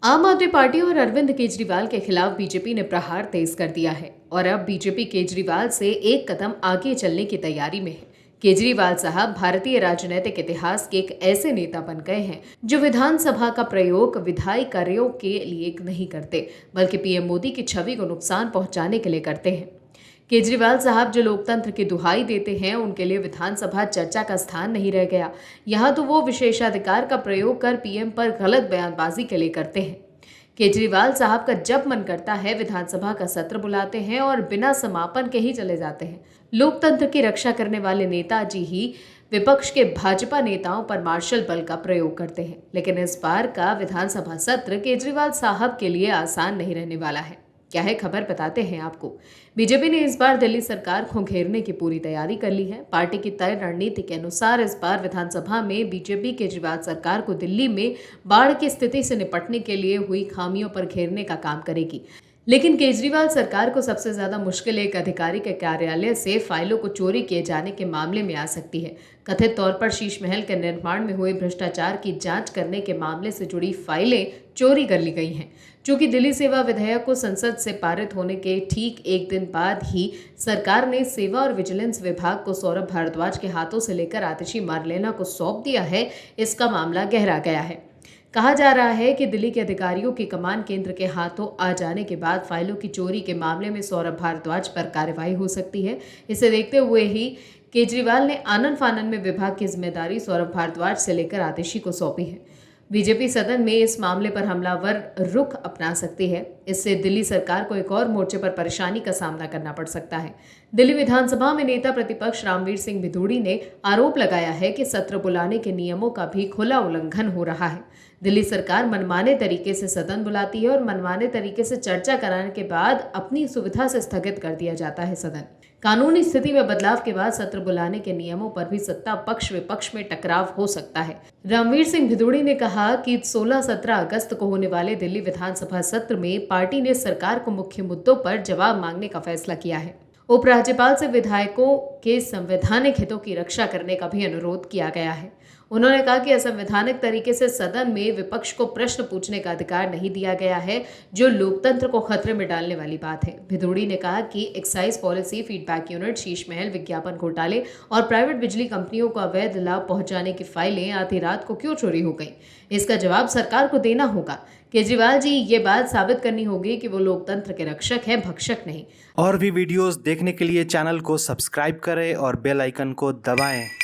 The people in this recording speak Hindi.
आम आदमी पार्टी और अरविंद केजरीवाल के खिलाफ बीजेपी ने प्रहार तेज कर दिया है और अब बीजेपी केजरीवाल से एक कदम आगे चलने की तैयारी में है। केजरीवाल साहब भारतीय राजनीतिक इतिहास के एक ऐसे नेता बन गए हैं जो विधानसभा का प्रयोग विधायी कार्यों के लिए नहीं करते, बल्कि पीएम मोदी की छवि को नुकसान पहुंचाने के लिए करते हैं। केजरीवाल साहब जो लोकतंत्र की दुहाई देते हैं, उनके लिए विधानसभा चर्चा का स्थान नहीं रह गया। यहाँ तो वो विशेषाधिकार का प्रयोग कर पीएम पर गलत बयानबाजी के लिए करते हैं। केजरीवाल साहब का जब मन करता है विधानसभा का सत्र बुलाते हैं और बिना समापन के ही चले जाते हैं। लोकतंत्र की रक्षा करने वाले नेताजी ही विपक्ष के भाजपा नेताओं पर मार्शल बल का प्रयोग करते हैं, लेकिन इस बार का विधानसभा सत्र केजरीवाल साहब के लिए आसान नहीं रहने वाला है। क्या है खबर, बताते हैं आपको। बीजेपी ने इस बार दिल्ली सरकार को घेरने की पूरी तैयारी कर ली है। पार्टी की तय रणनीति के अनुसार इस बार विधानसभा में बीजेपी केजरीवाल सरकार को दिल्ली में बाढ़ की स्थिति से निपटने के लिए हुई खामियों पर घेरने का काम करेगी। लेकिन केजरीवाल सरकार को सबसे ज्यादा मुश्किल एक अधिकारी के कार्यालय से फाइलों को चोरी किए जाने के मामले में आ सकती है। कथित तौर पर शीश महल के निर्माण में हुए भ्रष्टाचार की जांच करने के मामले से जुड़ी फाइलें चोरी कर ली गई हैं। चूंकि दिल्ली सेवा विधेयक को संसद से पारित होने के ठीक एक दिन बाद ही सरकार ने सेवा और विजिलेंस विभाग को सौरभ भारद्वाज के हाथों से लेकर आतिशी मारलेना को सौंप दिया है, इसका मामला गहरा गया है। कहा जा रहा है कि दिल्ली के अधिकारियों की कमान केंद्र के हाथों आ जाने के बाद फाइलों की चोरी के मामले में सौरभ भारद्वाज पर कार्रवाई हो सकती है। इसे देखते हुए ही केजरीवाल ने आनन फानन में विभाग की जिम्मेदारी सौरभ भारद्वाज से लेकर आतिशी को सौंपी है। बीजेपी सदन में इस मामले पर हमलावर रुख अपना सकती है। इससे दिल्ली सरकार को एक और मोर्चे पर परेशानी का सामना करना पड़ सकता है। दिल्ली विधानसभा में नेता प्रतिपक्ष रामवीर सिंह भिदोड़ी ने आरोप लगाया है कि सत्र बुलाने के नियमों का भी खुला उल्लंघन हो रहा है। दिल्ली सरकार मनमाने तरीके से सदन बुलाती है और मनमाने तरीके से चर्चा कराने के बाद अपनी सुविधा से स्थगित कर दिया जाता है सदन। कानूनी स्थिति में बदलाव के बाद सत्र बुलाने के नियमों पर भी सत्ता पक्ष विपक्ष में टकराव हो सकता है। रामवीर सिंह भिदोड़ी ने कहा कि 16-17 अगस्त को होने वाले दिल्ली विधानसभा सत्र में पार्टी ने सरकार को मुख्य मुद्दों पर जवाब मांगने का फैसला किया है। उपराज्यपाल से विधायकों के संवैधानिक हितों की रक्षा करने का भी अनुरोध किया गया है। उन्होंने कहा कि असंवैधानिक तरीके से सदन में विपक्ष को प्रश्न पूछने का अधिकार नहीं दिया गया है, जो लोकतंत्र को खतरे में डालने वाली बात है। भिदोड़ी ने कहा कि excise policy, feedback unit, Sheesh Mahal, विज्ञापन घोटाले और प्राइवेट बिजली कंपनियों को अवैध लाभ पहुंचाने की फाइलें आधी रात को क्यों चोरी हो गई, इसका जवाब सरकार को देना होगा। केजरीवाल जी, ये बात साबित करनी होगी कि वो लोकतंत्र के रक्षक हैं, भक्षक नहीं। और भी वीडियोस देखने के लिए चैनल को सब्सक्राइब करें और बेल आइकन को दबाएं।